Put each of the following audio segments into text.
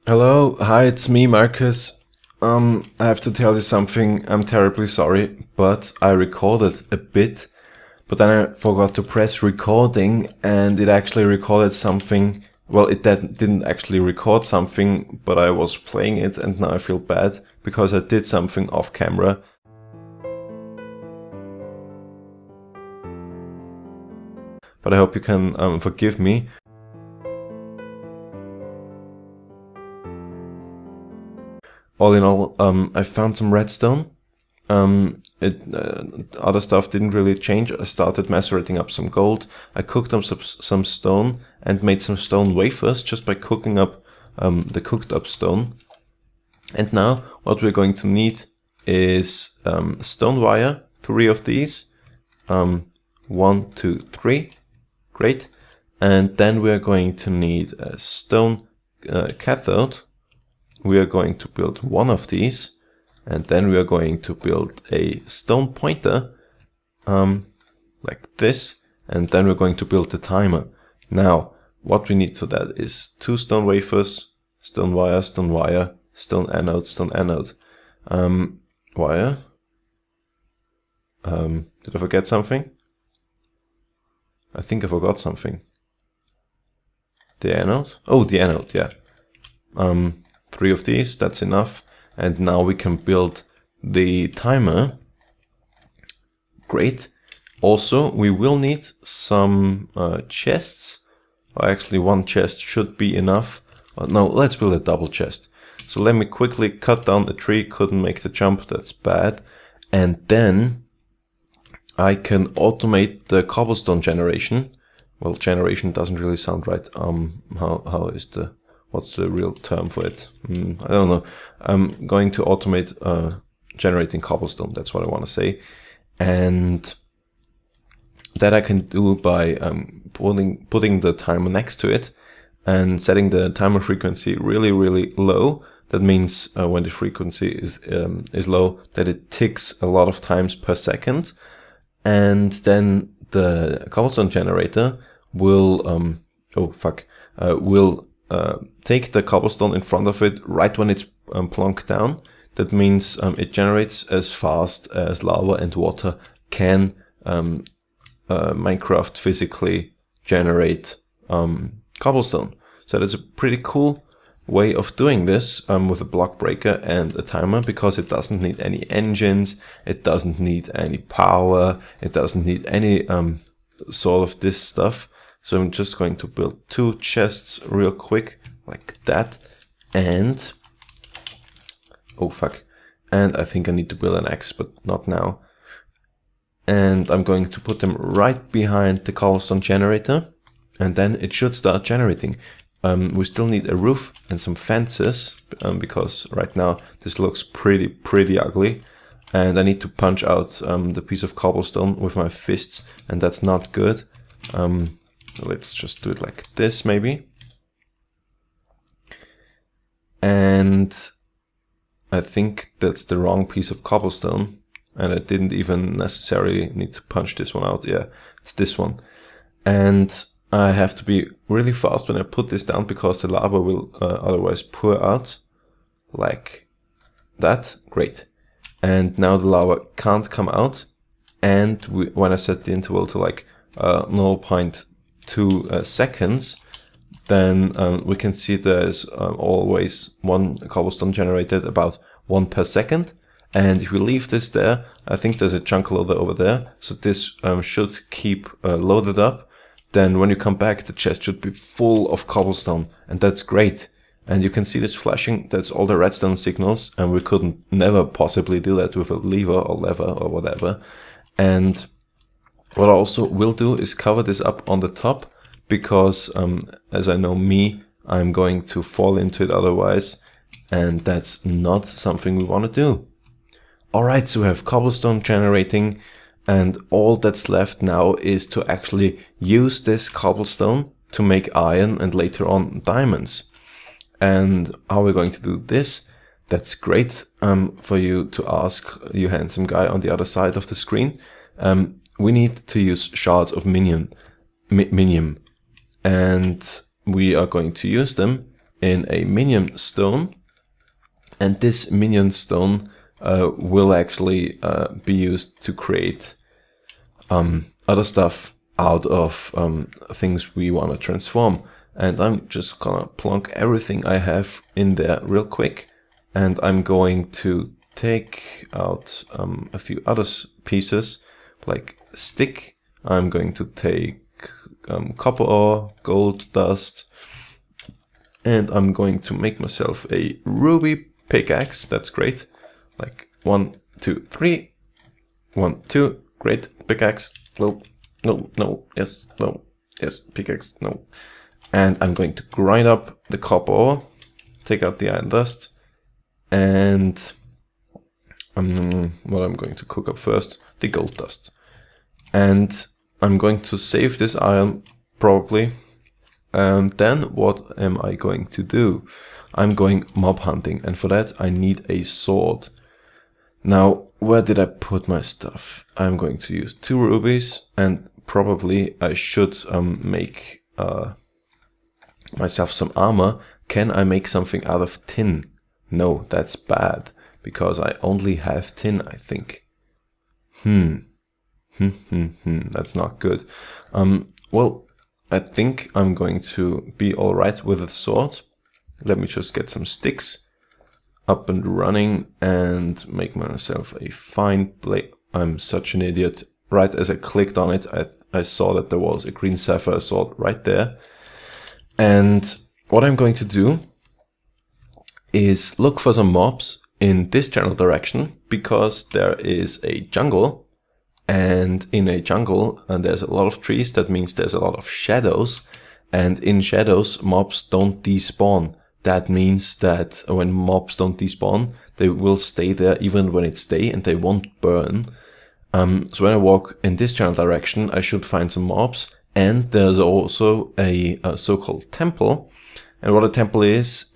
Hello, hi, it's me, Markus. I have to tell you something. I'm terribly sorry, but I recorded a bit, but then I forgot to press recording, and it actually recorded something. Well, it didn't actually record something, but I was playing it, and now I feel bad because I did something off camera. But I hope you can forgive me. All in all, I found some redstone. Other stuff didn't really change. I started macerating up some gold. I cooked up some stone and made some stone wafers just by cooking up the cooked up stone. And now what we're going to need is stone wire, 3 of these. 1, 2, 3. Great. And then we're going to need a stone cathode. We are going to build 1 of these, and then we are going to build a stone pointer like this, and then we're going to build the timer. Now what we need for that is 2 stone wafers, stone wire, stone anode, wire. Did I forget something? I think I forgot something. The anode? Oh, the anode, yeah. 3 of these, that's enough. And now we can build the timer. Great. Also, we will need some chests. Or actually, 1 chest should be enough. No, let's build a double chest. So let me quickly cut down the tree. Couldn't make the jump, that's bad. And then I can automate the cobblestone generation. Well, generation doesn't really sound right. How is the... What's the real term for it? I don't know. I'm going to automate generating cobblestone. That's what I want to say. And that I can do by putting the timer next to it and setting the timer frequency really, really low. That means when the frequency is low, that it ticks a lot of times per second. And then the cobblestone generator will, take the cobblestone in front of it right when it's plonked down. That means it generates as fast as lava and water can Minecraft physically generate cobblestone. So that's a pretty cool way of doing this with a block breaker and a timer, because it doesn't need any engines, it doesn't need any power, it doesn't need any sort of this stuff. So I'm just going to build 2 chests real quick, like that, and... oh fuck. And I think I need to build an axe, but not now. And I'm going to put them right behind the cobblestone generator, and then it should start generating. We still need a roof and some fences, because right now this looks pretty ugly. And I need to punch out the piece of cobblestone with my fists, and that's not good. Let's just do it like this, maybe. And I think that's the wrong piece of cobblestone. And I didn't even necessarily need to punch this one out. Yeah, it's this one. And I have to be really fast when I put this down, because the lava will otherwise pour out. Like that. Great. And now the lava can't come out. And when I set the interval to like 0.2 seconds, then we can see there's always 1 cobblestone generated, about 1 per second. And if we leave this there, I think there's a chunk loader over there, so this should keep loaded up. Then when you come back, the chest should be full of cobblestone, and that's great. And you can see this flashing, that's all the redstone signals, and we couldn't never possibly do that with a lever or whatever. And what I also will do is cover this up on the top, because as I know me, I'm going to fall into it otherwise, and that's not something we want to do. Alright, so we have cobblestone generating, and all that's left now is to actually use this cobblestone to make iron and later on diamonds. And how we're going to do this, that's great for you to ask, you handsome guy on the other side of the screen. We need to use shards of minium, and we are going to use them in a minion stone, and this minion stone will actually be used to create other stuff out of things we want to transform. And I'm just gonna plonk everything I have in there real quick, and I'm going to take out a few other pieces like stick. I'm going to take copper ore, gold dust, and I'm going to make myself a ruby pickaxe. That's great. Like 1, 2, 3. 1, 2. Great. Pickaxe. No. No. No. Yes. No. Yes. Pickaxe. No. And I'm going to grind up the copper ore, take out the iron dust, and what I'm going to cook up first, the gold dust. And I'm going to save this iron probably. And then what am I going to do? I'm going mob hunting, and for that I need a sword. Now, where did I put my stuff? I'm going to use 2 rubies, and probably I should make myself some armor. Can I make something out of tin? No, that's bad, because I only have tin, I think. That's not good. Well, I think I'm going to be alright with a sword. Let me just get some sticks up and running and make myself a fine blade. I'm such an idiot. Right as I clicked on it, I saw that there was a green sapphire sword right there. And what I'm going to do is look for some mobs in this general direction, because there is a jungle, and in a jungle there's a lot of trees. That means there's a lot of shadows, and in shadows mobs don't despawn. That means that when mobs don't despawn, they will stay there even when it's day, and they won't burn. So when I walk in this general direction, I should find some mobs. And there's also a so-called temple. And what a temple is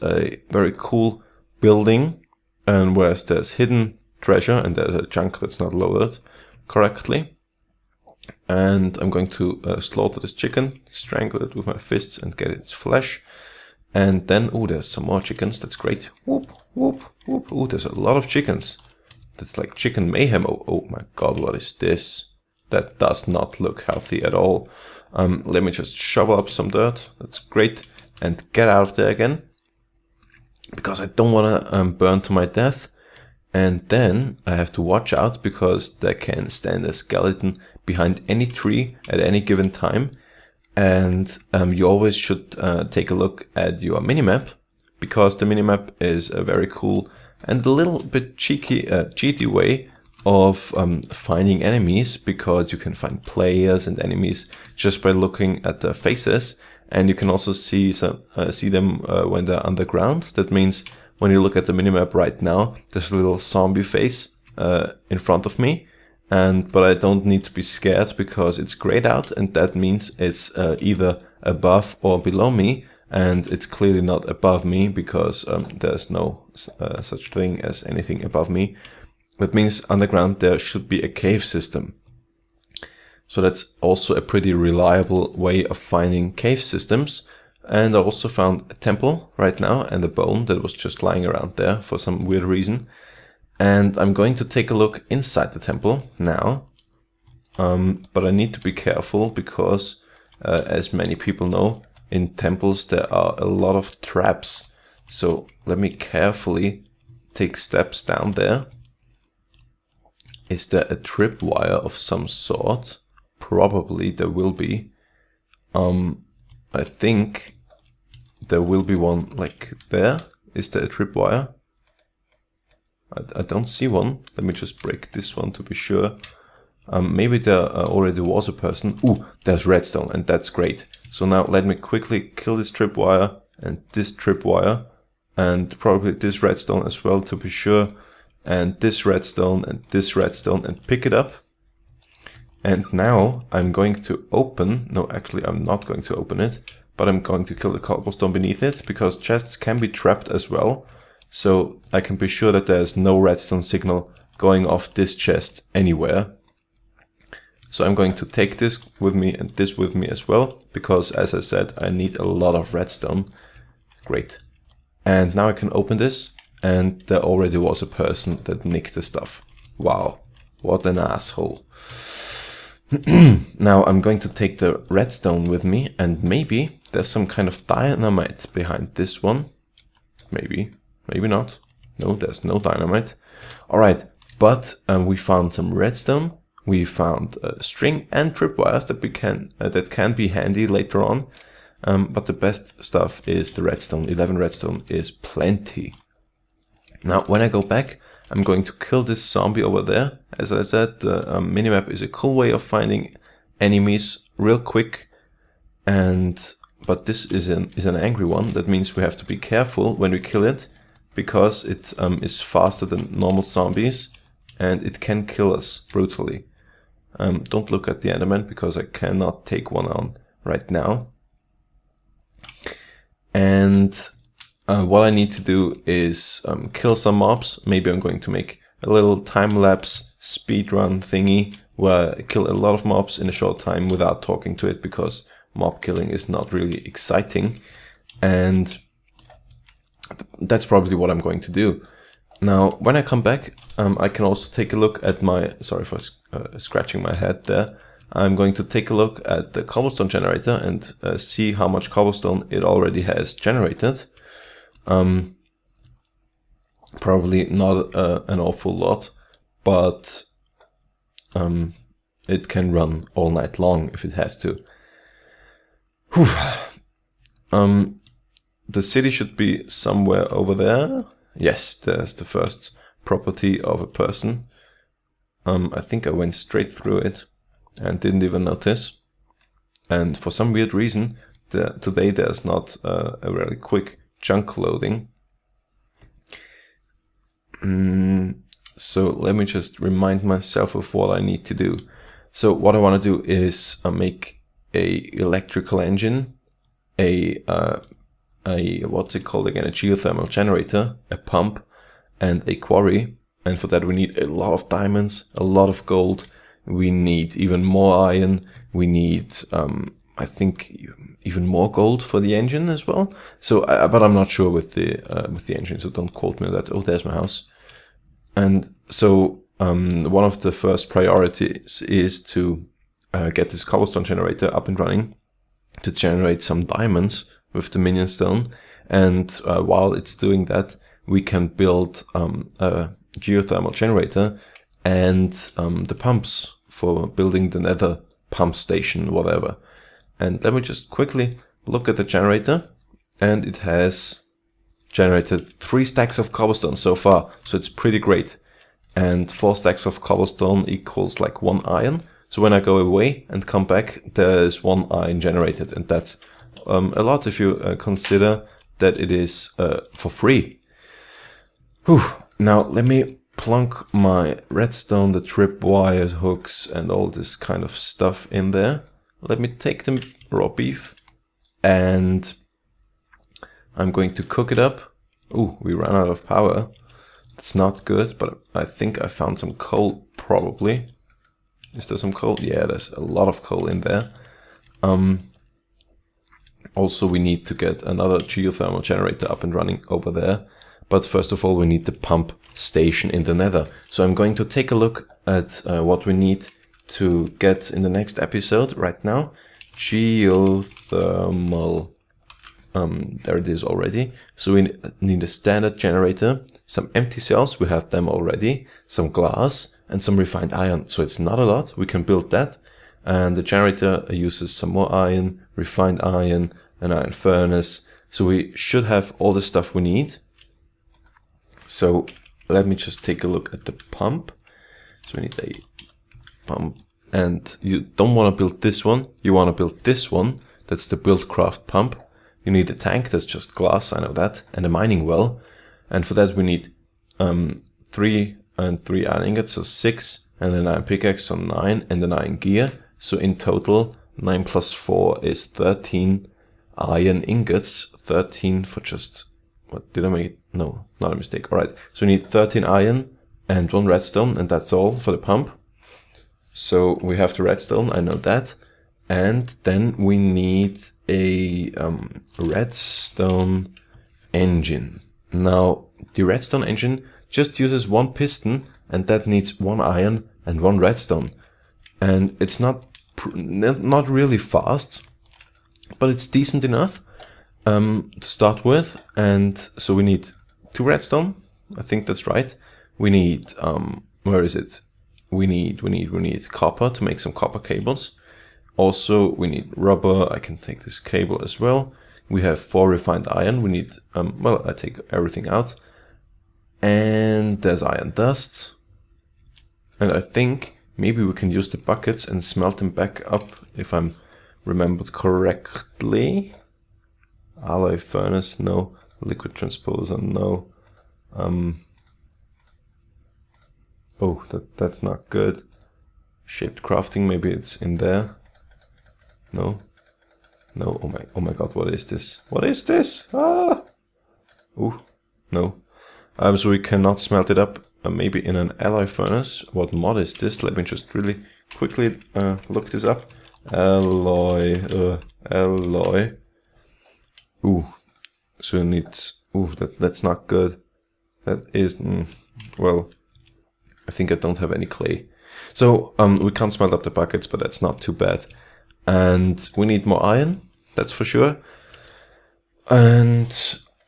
a very cool building, and where there's hidden treasure, and there's a chunk that's not loaded correctly. And I'm going to slaughter this chicken, strangle it with my fists and get its flesh. And then, oh, there's some more chickens. That's great. Whoop, whoop, whoop. Oh, there's a lot of chickens. That's like chicken mayhem. Oh my god, what is this? That does not look healthy at all. Let me just shovel up some dirt. That's great. And get out of there again, because I don't want to burn to my death. And then I have to watch out, because there can stand a skeleton behind any tree at any given time. And you always should take a look at your minimap, because the minimap is a very cool and a little bit cheaty way of finding enemies, because you can find players and enemies just by looking at their faces, and you can also see them when they're underground. That means when you look at the minimap right now, there's a little zombie face in front of me, but I don't need to be scared, because it's grayed out, and that means it's either above or below me, and it's clearly not above me, because there's no such thing as anything above me. That means underground there should be a cave system. So that's also a pretty reliable way of finding cave systems. And I also found a temple right now, and a bone that was just lying around there for some weird reason. And I'm going to take a look inside the temple now. But I need to be careful, because as many people know, in temples there are a lot of traps. So let me carefully take steps down there. Is there a tripwire of some sort? Probably there will be. I think there will be one like there. Is there a tripwire? I don't see one. Let me just break this one to be sure. Maybe there already was a person. Ooh, there's redstone, and that's great. So now let me quickly kill this tripwire and this tripwire, and probably this redstone as well to be sure, and this redstone and this redstone, and pick it up. And now I'm going to open, no, actually I'm not going to open it, but I'm going to kill the cobblestone beneath it, because chests can be trapped as well. So I can be sure that there's no redstone signal going off this chest anywhere. So I'm going to take this with me and this with me as well, because as I said, I need a lot of redstone. Great. And now I can open this, and there already was a person that nicked the stuff. Wow, what an asshole. Now I'm going to take the redstone with me, and maybe there's some kind of dynamite behind this one. Maybe, maybe not. No, there's no dynamite. Alright, but we found some redstone. We found string and tripwires that can be handy later on. But the best stuff is the redstone. 11 redstone is plenty. Now, when I go back, I'm going to kill this zombie over there. As I said, the minimap is a cool way of finding enemies real quick. But this is an angry one. That means we have to be careful when we kill it, because it is faster than normal zombies, and it can kill us brutally. Don't look at the Enderman, because I cannot take one on right now. And what I need to do is kill some mobs. Maybe I'm going to make a little time-lapse speedrun thingy where I kill a lot of mobs in a short time without talking to it, because mob killing is not really exciting. And that's probably what I'm going to do. Now, when I come back, I can also take a look at my... Sorry for scratching my head there. I'm going to take a look at the cobblestone generator and see how much cobblestone it already has generated. Probably not an awful lot, but it can run all night long if it has to. Whew. The city should be somewhere over there. Yes, there's the first property of a person. I think I went straight through it and didn't even notice. And for some weird reason, today there's not a really quick chunk loading. So let me just remind myself of what I need to do. So what I want to do is make a electrical engine, a what's it called again, a geothermal generator, a pump, and a quarry. And for that we need a lot of diamonds, a lot of gold. We need even more iron. We need, I think, even more gold for the engine as well. So, but I'm not sure with the engine, so don't quote me on that. Oh, there's my house. And so, one of the first priorities is to get this cobblestone generator up and running to generate some diamonds with the minion stone. And while it's doing that, we can build a geothermal generator and the pumps for building the nether pump station, whatever. And let me just quickly look at the generator, and it has generated 3 stacks of cobblestone so far, so it's pretty great. And 4 stacks of cobblestone equals like 1 iron. So when I go away and come back, there's 1 iron generated, and that's a lot if you consider that it is for free. Whew. Now let me plunk my redstone, the tripwire hooks, and all this kind of stuff in there. Let me take the raw beef, and I'm going to cook it up. Ooh, we ran out of power. It's not good, but I think I found some coal, probably. Is there some coal? Yeah, there's a lot of coal in there. Also, we need to get another geothermal generator up and running over there. But first of all, we need the pump station in the nether. So I'm going to take a look at what we need to get in the next episode right now. Geothermal. There it is already. So we need a standard generator, some empty cells, we have them already, some glass, and some refined iron. So it's not a lot, we can build that. And the generator uses some more iron, refined iron, an iron furnace. So we should have all the stuff we need. So let me just take a look at the pump. So we need a pump. And you don't want to build this one, you want to build this one. That's the Buildcraft pump. You need a tank, that's just glass, I know that, and a mining well. And for that we need 3 and 3 iron ingots, so 6, and an iron pickaxe, so 9, and an iron gear. So in total, 9 plus 4 is 13 iron ingots. 13 for just, what did I make? No, not a mistake. Alright, so we need 13 iron and 1 redstone, and that's all for the pump. So we have the redstone, I know that. And then we need a redstone engine. Now, the redstone engine just uses one piston, and that needs 1 iron and 1 redstone. And it's not really fast, but it's decent enough to start with. And so we need 2 redstone. I think that's right. We need where is it? We need copper to make some copper cables. Also, we need rubber. I can take this cable as well. We have 4 refined iron. We need well, I take everything out. And there's iron dust. And I think maybe we can use the buckets and smelt them back up, if I'm remembered correctly. Alloy furnace, no. Liquid transposer, no. Oh, that's not good. Shaped crafting, maybe it's in there. No. No, oh my god, what is this? What is this? Ah! Ooh, no. So we cannot smelt it up, maybe in an alloy furnace. What mod is this? Let me just really quickly look this up. Alloy. Ooh, so it needs. Ooh, that's not good. That is. Well, I think I don't have any clay, so we can't smelt up the buckets, but that's not too bad. And we need more iron, that's for sure. And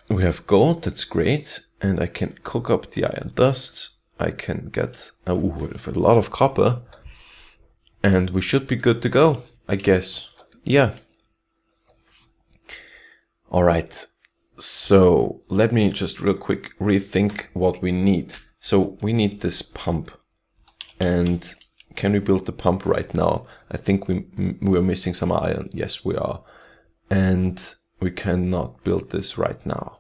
we have gold, that's great. And I can cook up the iron dust. I can get a lot of copper. And we should be good to go, I guess. Yeah. Alright. So let me just real quick rethink what we need. So we need this pump. And can we build the pump right now? I think we're missing some iron. Yes, we are. And we cannot build this right now.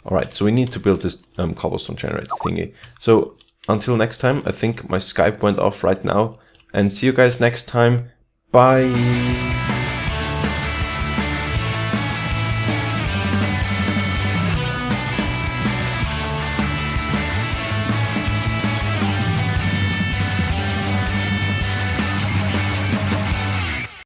Alright, so we need to build this cobblestone generator thingy. So until next time, I think my Skype went off right now. And see you guys next time. Bye!